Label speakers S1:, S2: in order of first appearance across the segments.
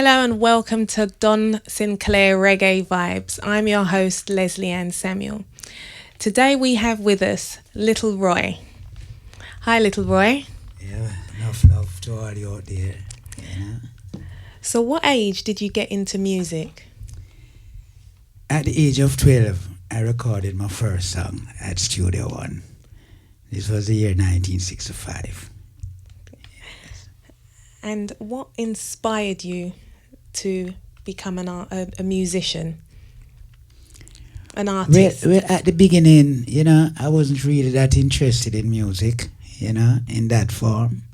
S1: Hello and welcome to Don Sinclair Reggae Vibes. I'm your host, Leslie Ann Samuel. Today we have with us Little Roy. Hi, Little Roy.
S2: Yeah, enough love to all you out there. Yeah.
S1: So what age did you get into music?
S2: At the age of 12, I recorded my first song at Studio One. This was the year 1965.
S1: And what inspired you to become a musician, an artist?
S2: Well, at the beginning, I wasn't really that interested in music, in that form.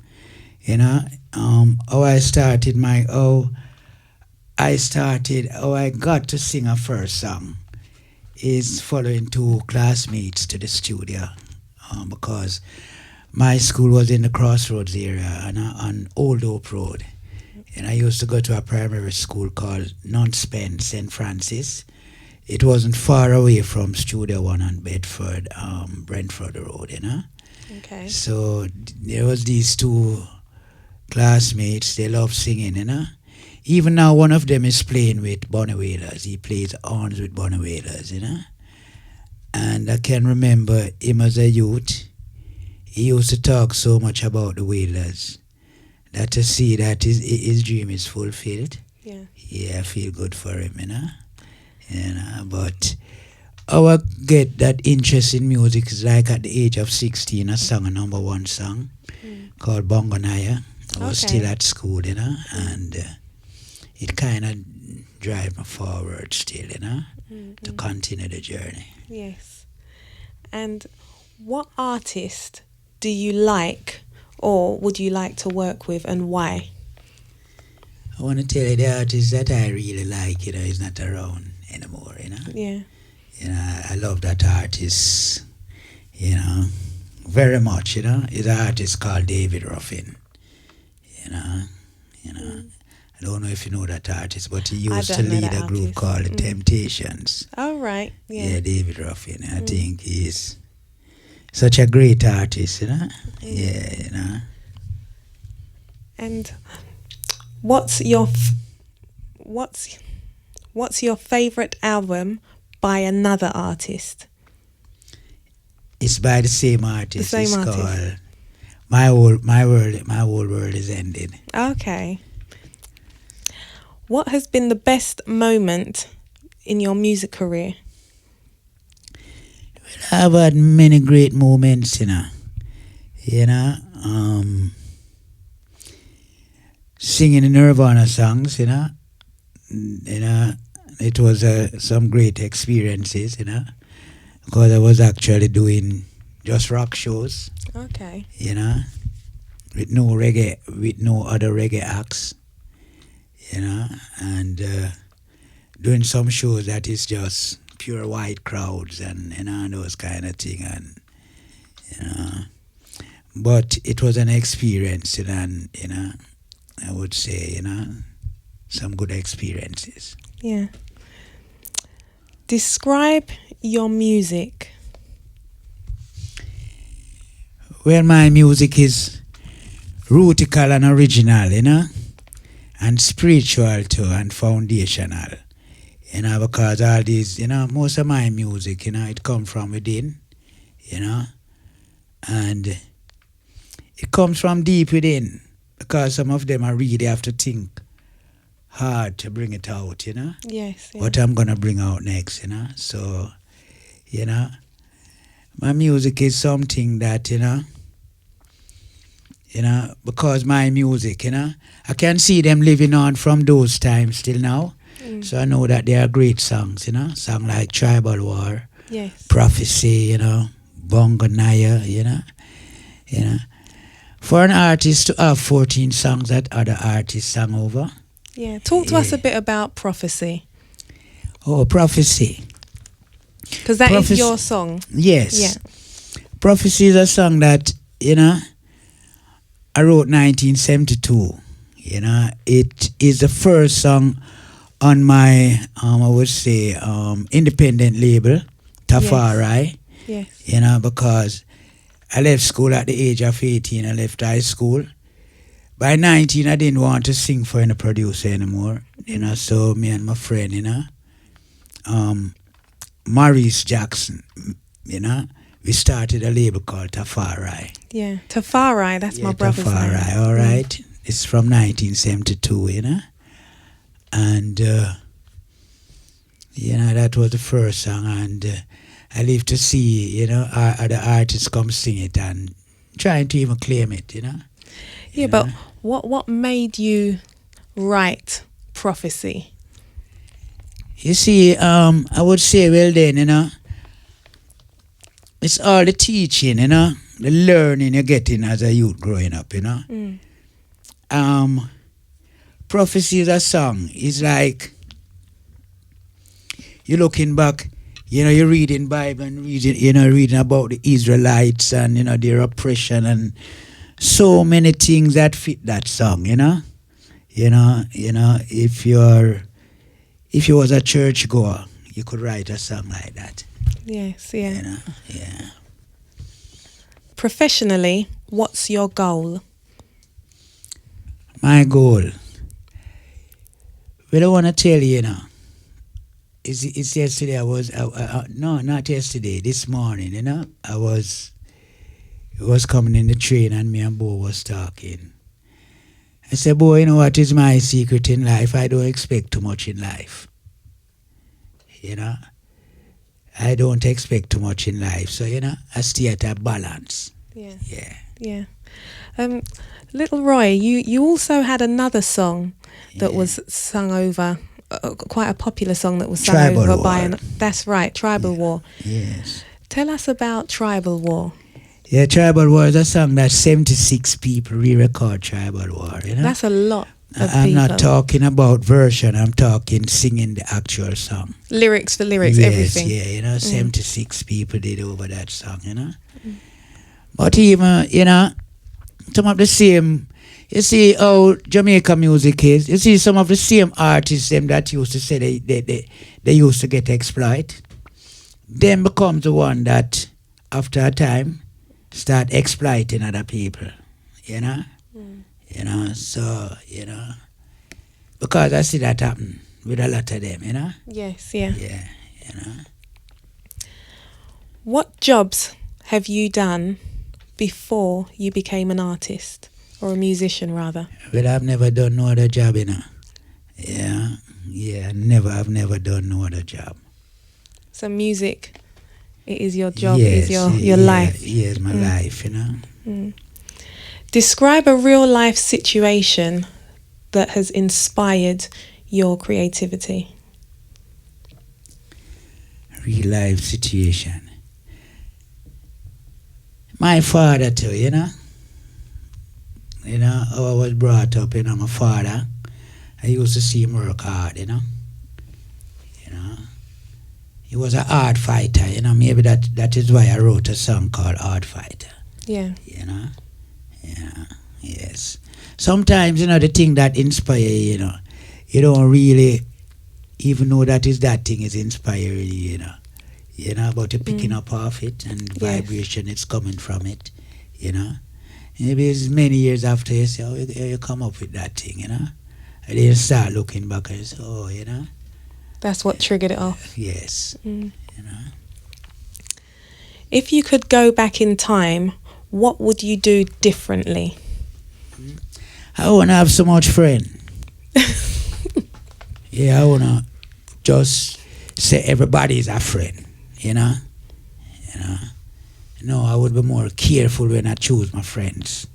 S2: How I got to sing a first song is following two classmates to the studio, because my school was in the Crossroads area on Old Hope Road. And I used to go to a primary school called Non-Spence St. Francis. It wasn't far away from Studio One on Bedford, Brentford Road,
S1: Okay.
S2: So there was these two classmates, they loved singing, Even now one of them is playing with Bonnie Wailers. He plays horns with Bonnie Wailers, And I can remember him as a youth. He used to talk so much about the Wailers that to see that his dream is fulfilled.
S1: Yeah,
S2: I feel good for him, But how I get that interest in music is like at the age of 16, I sang a number one song called Bongo Nyah. I was still at school, and it kind of drive me forward still, to continue the journey.
S1: Yes. And what artist do you like or would you like to work with, and why?
S2: I want to tell you the artist that I really like, is not around anymore,
S1: Yeah.
S2: I love that artist, very much, He's an artist called David Ruffin, I don't know if you know that artist, but he used to lead a group called The Temptations.
S1: Oh, right.
S2: Yeah, David Ruffin. I think he's such a great artist, Yeah,
S1: And what's your favorite album by another artist?
S2: It's by the same artist.
S1: The same artist.
S2: Called My Whole World Is Ended.
S1: Okay. What has been the best moment in your music career?
S2: I've had many great moments, singing the Nirvana songs, it was some great experiences, because I was actually doing just rock shows,
S1: Okay.
S2: with no other reggae acts, and doing some shows that is just pure white crowds and those kind of thing, and but it was an experience, and I would say some good experiences.
S1: Yeah. Describe your music.
S2: Well, my music is rootical and original, and spiritual too, and foundational. Because all these, most of my music, it comes from within, and it comes from deep within, because some of them I really have to think hard to bring it out,
S1: Yes. Yeah.
S2: what I'm going to bring out next, So, my music is something that, because my music, I can see them living on from those times till now. So I know that they are great songs, Songs like Tribal War,
S1: Yes.
S2: Prophecy, Bongo Nyah, For an artist to have 14 songs that other artists sang over.
S1: Yeah. Talk to us a bit about Prophecy.
S2: Oh, Prophecy.
S1: Because that is your song.
S2: Yes.
S1: Yeah.
S2: Prophecy is a song that, I wrote 1972. It is the first song on my, I would say, independent label, Tafari.
S1: Yes.
S2: Because I left school at the age of 18. I left high school. by 19, I didn't want to sing for any producer anymore. So me and my friend, Maurice Jackson, we started a label called Tafari.
S1: Yeah, Tafari, that's my brother's name.
S2: Tafari, all right. It's from 1972, and that was the first song, and I live to see, other artists come sing it and trying to even claim it,
S1: Yeah, but what made you write Prophecy?
S2: You see, I would say, well then, it's all the teaching, the learning you're getting as a youth growing up, Prophecy is a song. It's like you're looking back, you're reading Bible and reading about the Israelites and, their oppression and so many things that fit that song, if you was a church goer, you could write a song like that.
S1: Yes, yeah.
S2: Yeah.
S1: Professionally, what's your goal?
S2: My goal. Well, I want to tell you, it's yesterday. No, not yesterday. This morning, I was coming in the train and me and Bo was talking. I said, Bo, you know what is my secret in life? I don't expect too much in life. I don't expect too much in life. So, I stay at a balance.
S1: Yeah.
S2: Yeah.
S1: Yeah. Little Roy, you also had another song that was sung over, quite a popular song that was sung
S2: Tribal
S1: over
S2: War.
S1: by that's right, Tribal War.
S2: Yes.
S1: Tell us about Tribal War.
S2: Yeah, Tribal War is a song that 76 people re-record Tribal War,
S1: That's a lot of
S2: I'm
S1: people.
S2: not talking about version, I'm talking singing the actual song.
S1: Lyrics for lyrics,
S2: Yes,
S1: everything.
S2: yeah, 76 people did over that song, But even, some of the same, you see how Jamaican music is, you see some of the same artists them that used to say they used to get exploit, then becomes the one that, after a time, start exploiting other people, so, because I see that happen with a lot of them,
S1: Yes, yeah.
S2: Yeah,
S1: What jobs have you done before you became an artist or a musician rather?
S2: Well, I've never done no other job, Yeah, I've never done no other job.
S1: So music, it is your job,
S2: Yes,
S1: it is your life.
S2: Yes, my life,
S1: Describe a real life situation that has inspired your creativity.
S2: Real life situation. My father too, how I was brought up, my father, I used to see him work hard, He was an art fighter, maybe that is why I wrote a song called Art Fighter.
S1: Yeah.
S2: Yeah, yes. Sometimes, the thing that inspire you, you don't really even know that thing is inspiring you, but you're picking up off it and vibration it's coming from it, Maybe it's many years after you say, oh, you come up with that thing, And then you start looking back and you say, oh,
S1: That's what triggered it off.
S2: Yes,
S1: If you could go back in time, what would you do differently?
S2: I want to have so much friend. Yeah, I want to just say everybody is a friend, No, I would be more careful when I choose my friends,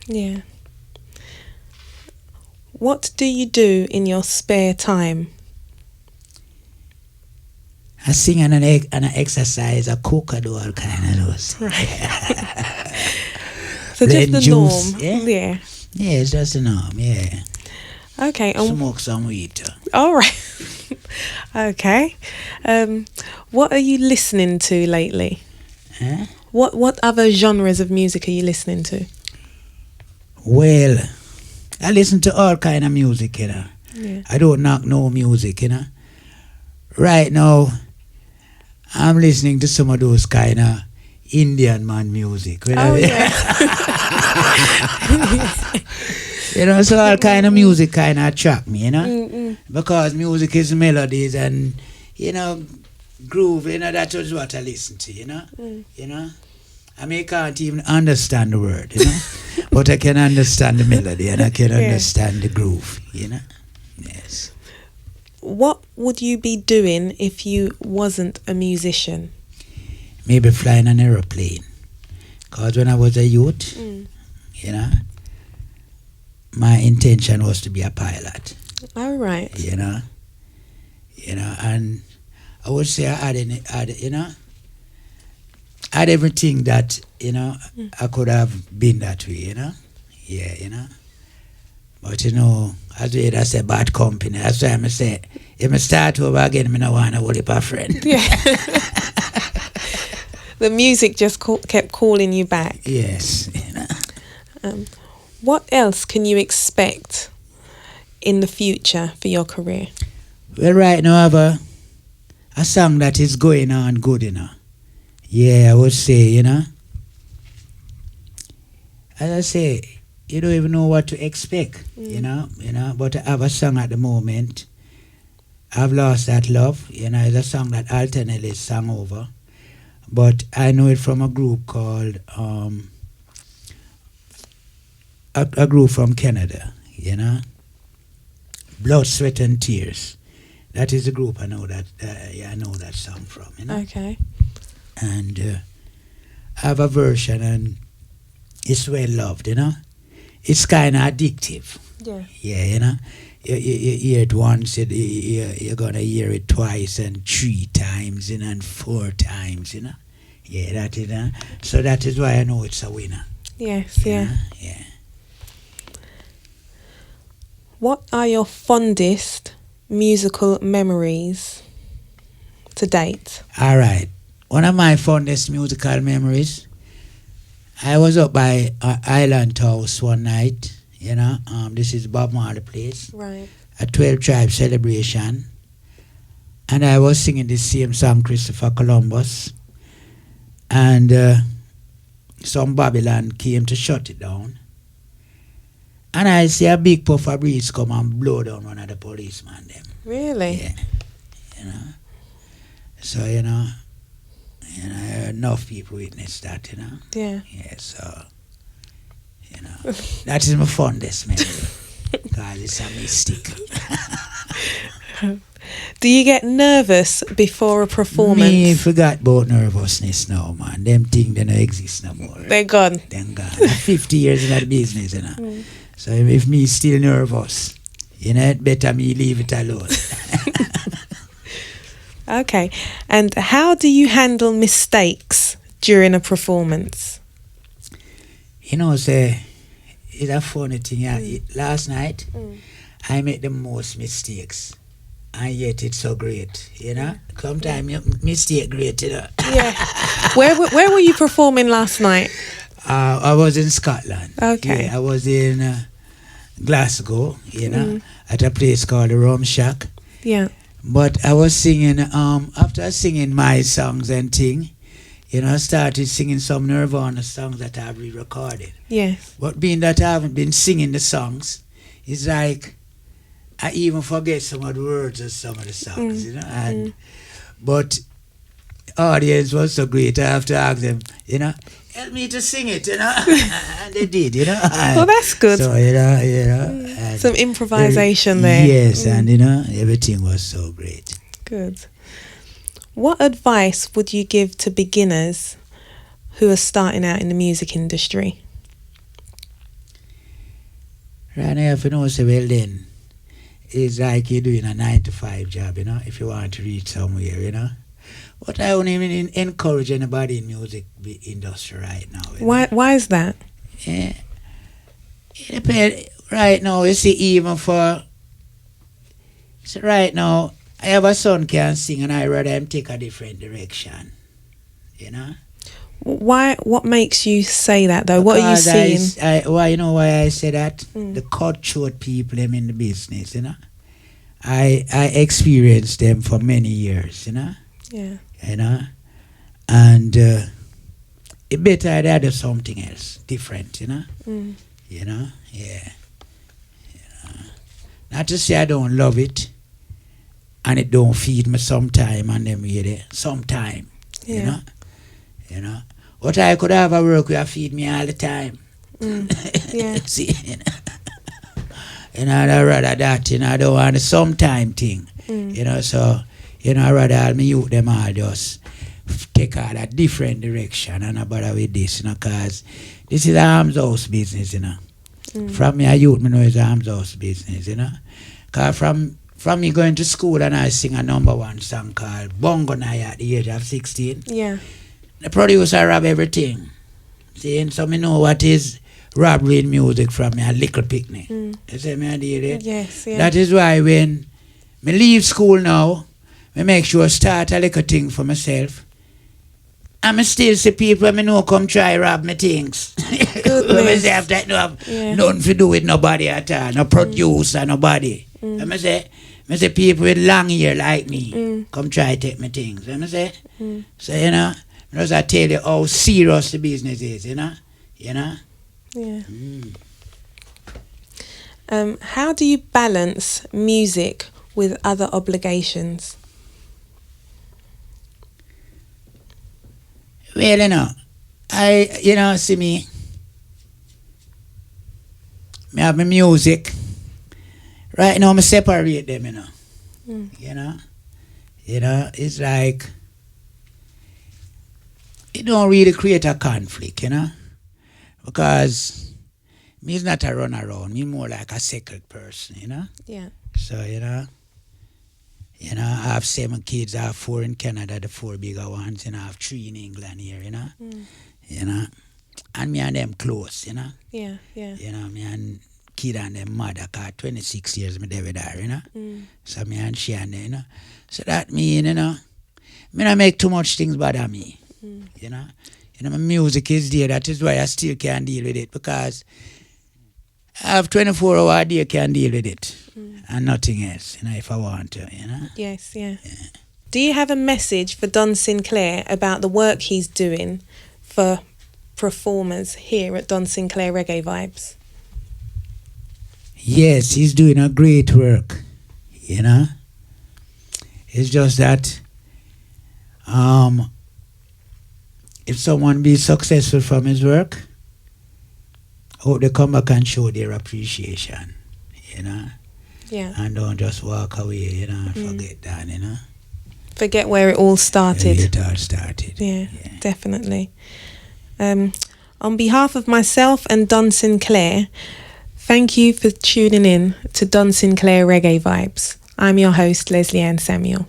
S1: Yeah. What do you do in your spare time?
S2: I sing and I exercise, I cook, I do all kind of those.
S1: So just the
S2: juice,
S1: norm.
S2: Yeah, it's just the norm, yeah.
S1: Okay.
S2: Smoke some weed.
S1: All right. Okay. What are you listening to lately?
S2: Huh?
S1: What other genres of music are you listening to?
S2: Well, I listen to all kind of music,
S1: Yeah.
S2: I don't knock no music, Right now, I'm listening to some of those kind of, Indian man music.
S1: Oh, yeah.
S2: You know, so all kind of music kind of attract me, you know, because music is melodies and, you know, groove, you know, that was what I listen to, you know, you know. I mean, I can't even understand the word, you know, but I can understand the melody and I can understand the groove, you know. Yes.
S1: What would you be doing if you wasn't a musician?
S2: Maybe flying an aeroplane. Because when I was a youth, you know, my intention was to be a pilot.
S1: Oh, right.
S2: You know, and I would say I had everything that, you know, I could have been that way, you know. Yeah, you know. But, you know, as that's a bad company. That's why I say, if I start over again, I don't want to hold up a friend.
S1: Yeah. The music just kept calling you back.
S2: Yes. You know.
S1: What else can you expect in the future for your career?
S2: Well, right now I have a song that is going on good, you know. Yeah, I would say, you know. As I say, you don't even know what to expect, you know. But I have a song at the moment. I've Lost That Love, you know, it's a song that alternately is sung over. But I know it from a group called a group from Canada, you know. Blood, Sweat and Tears. That is the group I know that I know that song from, you know.
S1: Okay.
S2: And I have a version and it's well loved, you know. It's kind of addictive.
S1: Yeah.
S2: Yeah, you know. You hear it once, you're going to hear it twice and 3 times, you know, and 4 times, you know. Yeah, that is, so that is why I know it's a winner.
S1: Yes, yeah.
S2: Yeah.
S1: What are your fondest musical memories to date?
S2: All right. One of my fondest musical memories, I was up by Island House one night, you know. This is Bob Marley place.
S1: Right.
S2: A 12 tribe celebration. And I was singing the same song, Christopher Columbus. And some Babylon came to shut it down. And I see a big puff of breeze come and blow down one of the policemen them.
S1: Really?
S2: Yeah. You know. So, you know, enough people witnessed that, you know.
S1: Yeah.
S2: Yeah, so, you know, that is my fondest memory. Because it's a mystic.
S1: Do you get nervous before a performance?
S2: Me forgot about nervousness now, man. Them things they don't exist no more.
S1: They're gone.
S2: They're gone. 50 years in that business, you know. So if me still nervous, you know, it better me leave it alone.
S1: Okay. And how do you handle mistakes during a performance?
S2: You know, say, it's a funny thing. Yeah. Last night, I made the most mistakes. And yet it's so great, you know. Sometimes you mistake great, you know.
S1: Yeah. Where were you performing last night?
S2: I was in Scotland.
S1: Okay.
S2: Yeah, I was in Glasgow, you know, at a place called the Rum Shack.
S1: Yeah.
S2: But I was singing, after singing my songs and thing, you know, I started singing some Nirvana songs that I've re-recorded.
S1: Yes.
S2: But being that I haven't been singing the songs, it's like I even forget some of the words of some of the songs, you know. And but audience was so great. I have to ask them, you know, help me to sing it, you know. And they did, you know.
S1: Well, that's good.
S2: So, you know.
S1: Some improvisation there.
S2: Yes, and, you know, everything was so great.
S1: Good. What advice would you give to beginners who are starting out in the music industry?
S2: Right now, if you know, say, well then, it's like you're doing a 9-to-5 job, you know, if you want to reach somewhere, you know. But I won't even encourage anybody in music industry right now.
S1: Why is that?
S2: Yeah. It depends. Right now, you see, even for... So right now, I have a son can sing and I rather him take a different direction, you know.
S1: Why? What makes you say that though? What are you seeing?
S2: Why you know why I say that? The cultured people them in the business, you know. I experienced them for many years, you know.
S1: Yeah.
S2: You know, and it better I do something else, different, you know?
S1: Mm.
S2: You know? Yeah. You know? Not to say I don't love it, and it don't feed me sometime, and then really, sometime, you know? You know? But I could have a work where feed me all the time.
S1: Mm. Yeah.
S2: See, you know? And I'd rather that, you know, I don't want a sometime thing. You know, so, you know, I rather all my youth them all just take all a different direction and not bother with this, you know, because this is a arms house business, you know. From me, a youth, me know it's a arms house business, you know. Because from me going to school and I sing a #1 song called Bongo Nyah at the age of 16.
S1: Yeah.
S2: The producer rob everything. See, and so me know what is robbery in music from me, a little picnic. You see me, I did it?
S1: Yes, yeah.
S2: That is why when me leave school now, me make sure start a little thing for myself. And me still see people me know come try rob me things. Me say after that no have nothing to do with nobody at all, no producer, nobody. And me say people with long hair like me come try take me things. And me say, so you know, just I tell you how serious the business is, you know? You know?
S1: Yeah. How do you balance music with other obligations?
S2: Well, you know, see me have my music. Right now, I separate them, you know. You know, it's like, it don't really create a conflict, you know. Because me is not a run around, me more like a secret person, you know.
S1: Yeah.
S2: So, you know, I have 7 kids, I have 4 in Canada, the 4 bigger ones, and I have 3 in England here, you know. You know, and me and them close, you know.
S1: Yeah, yeah.
S2: You know, me and kid and them mother, cause 26 years me there with her, you know. So me and she and them, you know. So that mean, you know, me not make too much things bother me, you know. You know, my music is there, that is why I still can deal with it, because I have 24 hours a day can deal with it. And nothing else, you know, if I want to, you know.
S1: Yes, yeah. Do you have a message for Don SINCLAIR about the work he's doing for performers here at Don SINCLAIR Reggae Vibes?
S2: Yes, he's doing a great work, you know. It's just that if someone be successful from his work, I hope they come back and show their appreciation, you know.
S1: Yeah.
S2: And don't just walk away, you know, and forget that, you know.
S1: Forget where it all started.
S2: Where it all started.
S1: Yeah, definitely. On behalf of myself and Don SINCLAIR, thank you for tuning in to Don SINCLAIR Reggae Vibes. I'm your host, Leslie Ann Samuel.